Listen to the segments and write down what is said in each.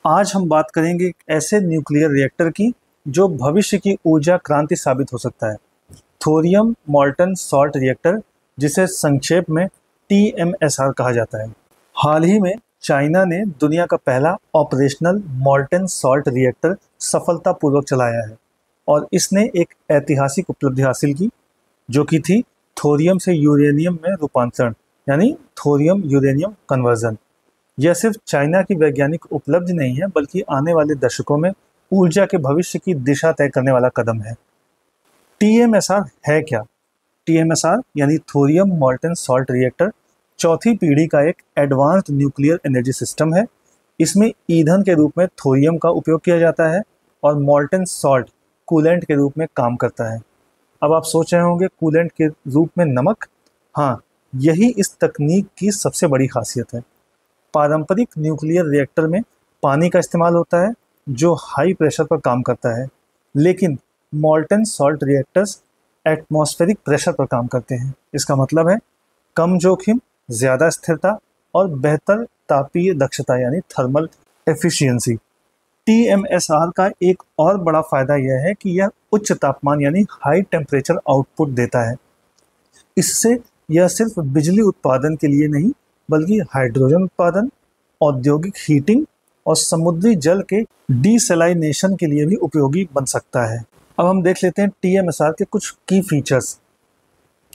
आज हम बात करेंगे एक ऐसे न्यूक्लियर रिएक्टर की जो भविष्य की ऊर्जा क्रांति साबित हो सकता है। थोरियम मॉल्टन सॉल्ट रिएक्टर, जिसे संक्षेप में TMSR कहा जाता है। हाल ही में चाइना ने दुनिया का पहला ऑपरेशनल मॉल्टन सॉल्ट रिएक्टर सफलतापूर्वक चलाया है और इसने एक ऐतिहासिक उपलब्धि हासिल की, जो कि थी थोरियम से यूरेनियम में रूपांतरण, यानी थोरियम यूरेनियम कन्वर्जन। यह सिर्फ चाइना की वैज्ञानिक उपलब्धि नहीं है, बल्कि आने वाले दशकों में ऊर्जा के भविष्य की दिशा तय करने वाला कदम है। TMSR है क्या? TMSR यानी थोरियम मॉल्टन सॉल्ट रिएक्टर चौथी पीढ़ी का एक एडवांस्ड न्यूक्लियर एनर्जी सिस्टम है। इसमें ईंधन के रूप में थोरियम का उपयोग किया जाता है और मॉल्टन सॉल्ट कूलेंट के रूप में काम करता है। अब आप सोच रहे होंगे, कूलेंट के रूप में नमक? हाँ, यही इस तकनीक की सबसे बड़ी खासियत है। पारंपरिक न्यूक्लियर रिएक्टर में पानी का इस्तेमाल होता है जो हाई प्रेशर पर काम करता है, लेकिन मॉल्टन सॉल्ट रिएक्टर्स एटमॉस्फेरिक प्रेशर पर काम करते हैं। इसका मतलब है कम जोखिम, ज़्यादा स्थिरता और बेहतर तापीय दक्षता यानी थर्मल एफिशिएंसी। TMSR का एक और बड़ा फायदा यह है कि यह उच्च तापमान यानी हाई टेम्परेचर आउटपुट देता है। इससे यह सिर्फ बिजली उत्पादन के लिए नहीं, बल्कि हाइड्रोजन उत्पादन, औद्योगिक हीटिंग और समुद्री जल के डिसैलिनेशन के लिए भी उपयोगी बन सकता है। अब हम देख लेते हैं TMSR के कुछ की फीचर्स।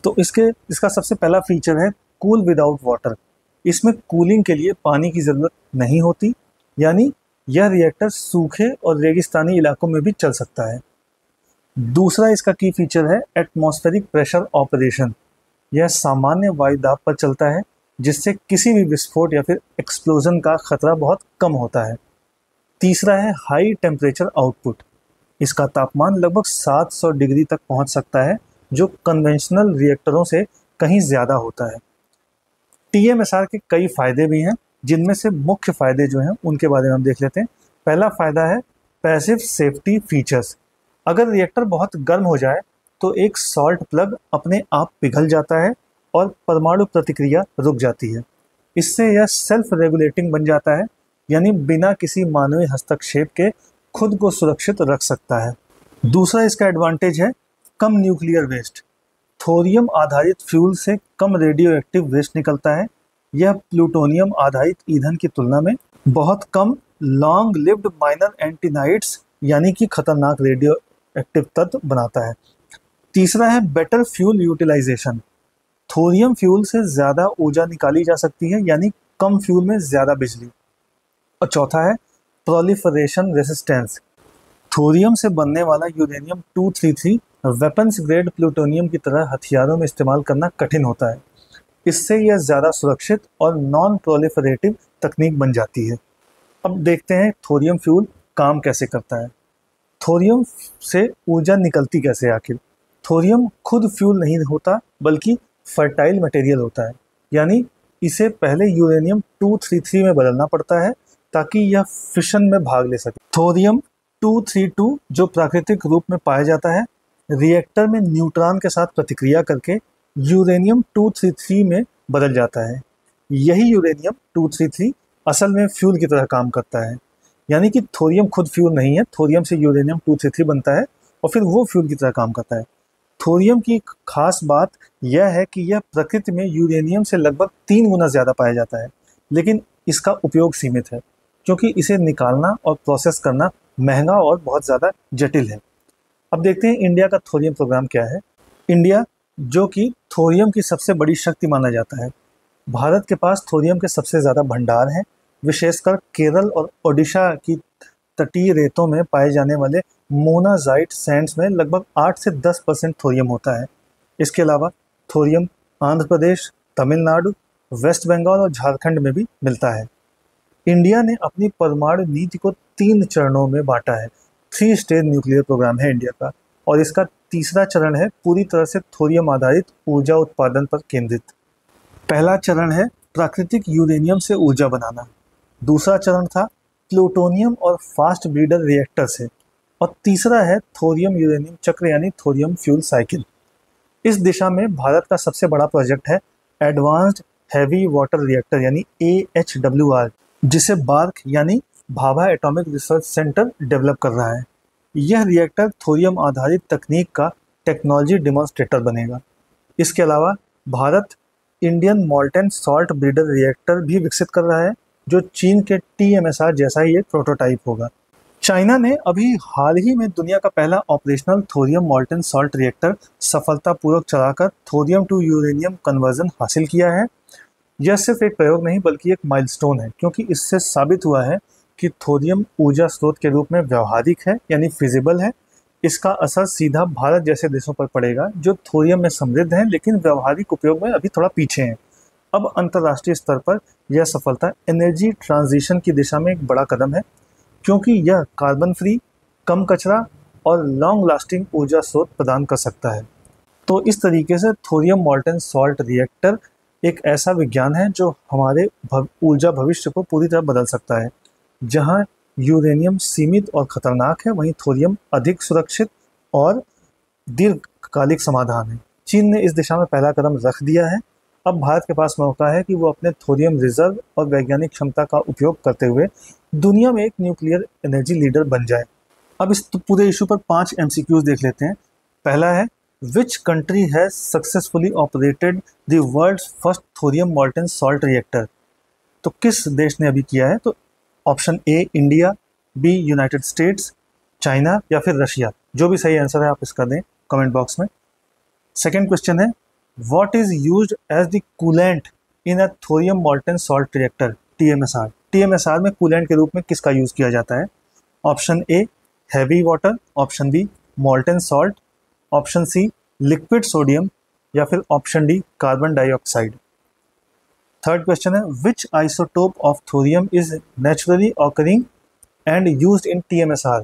तो इसका सबसे पहला फीचर है कूल विदाउट वाटर। इसमें कूलिंग के लिए पानी की ज़रूरत नहीं होती, यानी यह रिएक्टर सूखे और रेगिस्तानी इलाकों में भी चल सकता है। दूसरा इसका की फीचर है एटमॉस्फेरिक प्रेशर ऑपरेशन। यह सामान्य वायु दाब पर चलता है, जिससे किसी भी विस्फोट या फिर एक्सप्लोजन का खतरा बहुत कम होता है। तीसरा है हाई टेम्परेचर आउटपुट। इसका तापमान लगभग 700 डिग्री तक पहुंच सकता है, जो कन्वेंशनल रिएक्टरों से कहीं ज़्यादा होता है। TMSR के कई फ़ायदे भी हैं, जिनमें से मुख्य फ़ायदे जो हैं उनके बारे में हम देख लेते हैं। पहला फ़ायदा है पैसिव सेफ्टी फीचर्स। अगर रिएक्टर बहुत गर्म हो जाए तो एक सॉल्ट प्लग अपने आप पिघल जाता है और परमाणु प्रतिक्रिया रुक जाती है। इससे यह सेल्फ रेगुलेटिंग बन जाता है, यानी बिना किसी मानवीय हस्तक्षेप के खुद को सुरक्षित रख सकता है। दूसरा इसका एडवांटेज है कम न्यूक्लियर वेस्ट। थोरियम आधारित फ्यूल से कम रेडियो एक्टिव वेस्ट निकलता है। यह प्लूटोनियम आधारित ईंधन की तुलना में बहुत कम लॉन्ग लिव्ड माइनर एंटीनाइड्स यानी कि खतरनाक रेडियो एक्टिव तत्व बनाता है। तीसरा है better fuel utilisation. Thorium fuel से ज़्यादा ऊर्जा निकाली जा सकती है, यानी कम फ्यूल में ज़्यादा बिजली। और चौथा है प्रोलिफरेशन रेसिस्टेंस। थोरियम से बनने वाला यूरेनियम 233 वेपन्स ग्रेड प्लूटोनियम की तरह हथियारों में इस्तेमाल करना कठिन होता है। इससे यह ज़्यादा सुरक्षित और नॉन प्रोलिफरेटिव तकनीक बन जाती है। अब देखते हैं थोरियम फ्यूल काम कैसे करता है। थोरियम से ऊर्जा निकलती कैसे आखिर? थोरियम खुद फ्यूल नहीं होता, बल्कि फर्टाइल मटेरियल होता है, यानी इसे पहले यूरेनियम 233 में बदलना पड़ता है ताकि यह फिशन में भाग ले सके। थोरियम 232 जो प्राकृतिक रूप में पाया जाता है, रिएक्टर में न्यूट्रॉन के साथ प्रतिक्रिया करके यूरेनियम 233 में बदल जाता है। यही यूरेनियम 233 असल में फ्यूल की तरह काम करता है, यानी कि थोरियम खुद फ्यूल नहीं है, थोरियम से यूरेनियम 233 बनता है और फिर वो फ्यूल की तरह काम करता है। थोरियम की खास बात यह है कि यह प्रकृति में यूरेनियम से लगभग 3 गुना ज़्यादा पाया जाता है, लेकिन इसका उपयोग सीमित है, क्योंकि इसे निकालना और प्रोसेस करना महंगा और बहुत ज़्यादा जटिल है। अब देखते हैं इंडिया का थोरियम प्रोग्राम क्या है। इंडिया, जो कि थोरियम की सबसे बड़ी शक्ति माना जाता है, भारत के पास थोरियम के सबसे ज़्यादा भंडार हैं। विशेषकर केरल और ओडिशा की तटीय रेतों में पाए जाने वाले मोनाजाइट सैंड्स में लगभग 8 से 10% थोरियम होता है। इसके अलावा थोरियम आंध्र प्रदेश, तमिलनाडु, वेस्ट बंगाल और झारखंड में भी मिलता है। इंडिया ने अपनी परमाणु नीति को 3 चरणों में बांटा है। 3 स्टेज न्यूक्लियर प्रोग्राम है इंडिया का, और इसका तीसरा चरण है पूरी तरह से थोरियम आधारित ऊर्जा उत्पादन पर केंद्रित। पहला चरण है प्राकृतिक यूरेनियम से ऊर्जा बनाना। दूसरा चरण था प्लूटोनियम और फास्ट ब्रीडर रिएक्टर से, और तीसरा है थोरियम यूरेनियम चक्र यानी थोरियम फ्यूल साइकिल। इस दिशा में भारत का सबसे बड़ा प्रोजेक्ट है एडवांस्ड हैवी वाटर रिएक्टर यानी AHWR, जिसे बार्क यानी Bhabha atomic research centre develop कर रहा है। यह रिएक्टर थोरियम आधारित तकनीक का टेक्नोलॉजी डेमोन्स्ट्रेटर बनेगा। इसके अलावा Bharat Indian molten salt breeder reactor भी विकसित कर रहा है, जो चीन के TMSR जैसा ही एक प्रोटोटाइप होगा। चाइना ने अभी हाल ही में दुनिया का पहला operational thorium molten salt reactor सफलतापूर्वक चलाकर थोरियम टू यूरेनियम कन्वर्जन हासिल किया है। यह सिर्फ एक प्रयोग नहीं बल्कि एक माइलस्टोन है, क्योंकि इससे साबित हुआ है कि थोरियम ऊर्जा स्रोत के रूप में व्यवहारिक है, यानी फिजिबल है। इसका असर सीधा भारत जैसे देशों पर पड़ेगा जो थोरियम में समृद्ध हैं लेकिन व्यवहारिक उपयोग में अभी थोड़ा पीछे हैं। अब अंतर्राष्ट्रीय स्तर पर यह सफलता एनर्जी ट्रांजिशन की दिशा में एक बड़ा कदम है, क्योंकि यह कार्बन फ्री, कम कचरा और लॉन्ग लास्टिंग ऊर्जा स्रोत प्रदान कर सकता है। तो इस तरीके से थोरियम मॉल्टेन सॉल्ट रिएक्टर एक ऐसा विज्ञान है जो हमारे ऊर्जा भविष्य को पूरी तरह बदल सकता है। जहां यूरेनियम सीमित और खतरनाक है, वहीं थोरियम अधिक सुरक्षित और दीर्घकालिक समाधान है। चीन ने इस दिशा में पहला कदम रख दिया है। अब भारत के पास मौका है कि वो अपने थोरियम रिजर्व और वैज्ञानिक क्षमता का उपयोग करते हुए दुनिया में एक न्यूक्लियर एनर्जी लीडर बन जाए। अब इस पूरे इशू पर 5 MCQs देख लेते हैं। पहला है, which country has successfully operated the world's first thorium molten salt reactor. तो किस देश ने अभी किया है? तो option A India, B United States, China या फिर रशिया। जो भी सही आंसर है आप इसका दें कमेंट बॉक्स में। सेकेंड क्वेश्चन है, what is used as the coolant in a thorium molten salt reactor TMSR। TMSR में कूलेंट के रूप में किसका यूज किया जाता है? Option A heavy water, option B molten salt, option C liquid sodium या फिर option D carbon dioxide. Third question है, which isotope of thorium is naturally occurring and used in TMSR।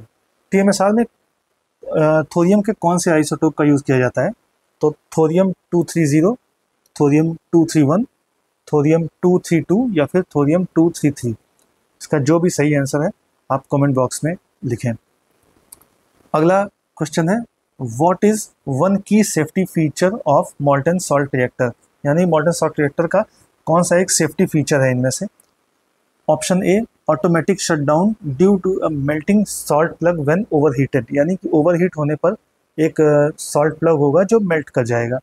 TMSR में thorium के कौन से isotope का use किया जाता है? तो थोरियम 230, थोरियम 231, थोरियम 232 या फिर थोरियम 233। इसका जो भी सही आंसर है आप कमेंट बॉक्स में लिखें। अगला क्वेश्चन है, what is one key safety feature of molten salt reactor. यानी मॉल्टेन सॉल्ट रिएक्टर का कौन सा एक सेफ्टी फीचर है इनमें से? Option A automatic shutdown due to a melting salt plug when overheated. यानी कि ओवरहीट होने पर एक सॉल्ट प्लग होगा जो मेल्ट कर जाएगा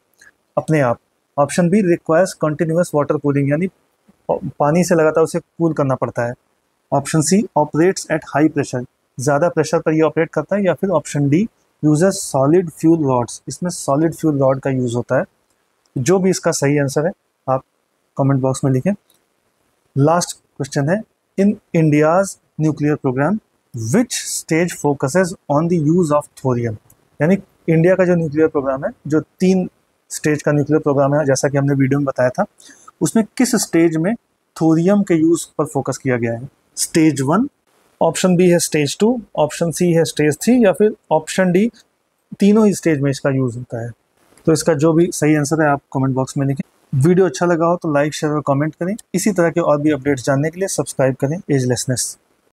अपने आप। Option B requires continuous water cooling, यानी पानी से लगातार उसे कूल करना पड़ता है। Option C operates at high pressure, ज़्यादा प्रेशर पर ये ऑपरेट करता है। या फिर option D uses solid fuel rods, इसमें सॉलिड फ्यूल रॉड का यूज़ होता है। जो भी इसका सही आंसर है आप कमेंट बॉक्स में लिखें। लास्ट क्वेश्चन है, in India's nuclear programme which stage focuses on the use of thorium. यानी इंडिया का जो न्यूक्लियर प्रोग्राम है, जो 3 स्टेज का न्यूक्लियर प्रोग्राम है जैसा कि हमने वीडियो में बताया था, उसमें किस स्टेज में थोरियम के यूज पर फोकस किया गया है? स्टेज 1, ऑप्शन बी है स्टेज 2, ऑप्शन सी है स्टेज 3 या फिर ऑप्शन डी तीनों ही स्टेज में इसका यूज होता है। तो इसका जो भी सही आंसर है आप कमेंट बॉक्स में लिखें। वीडियो अच्छा लगा हो तो लाइक, शेयर और कमेंट करें। इसी तरह के और भी अपडेट्स जानने के लिए सब्सक्राइब करें एजलेसनेस।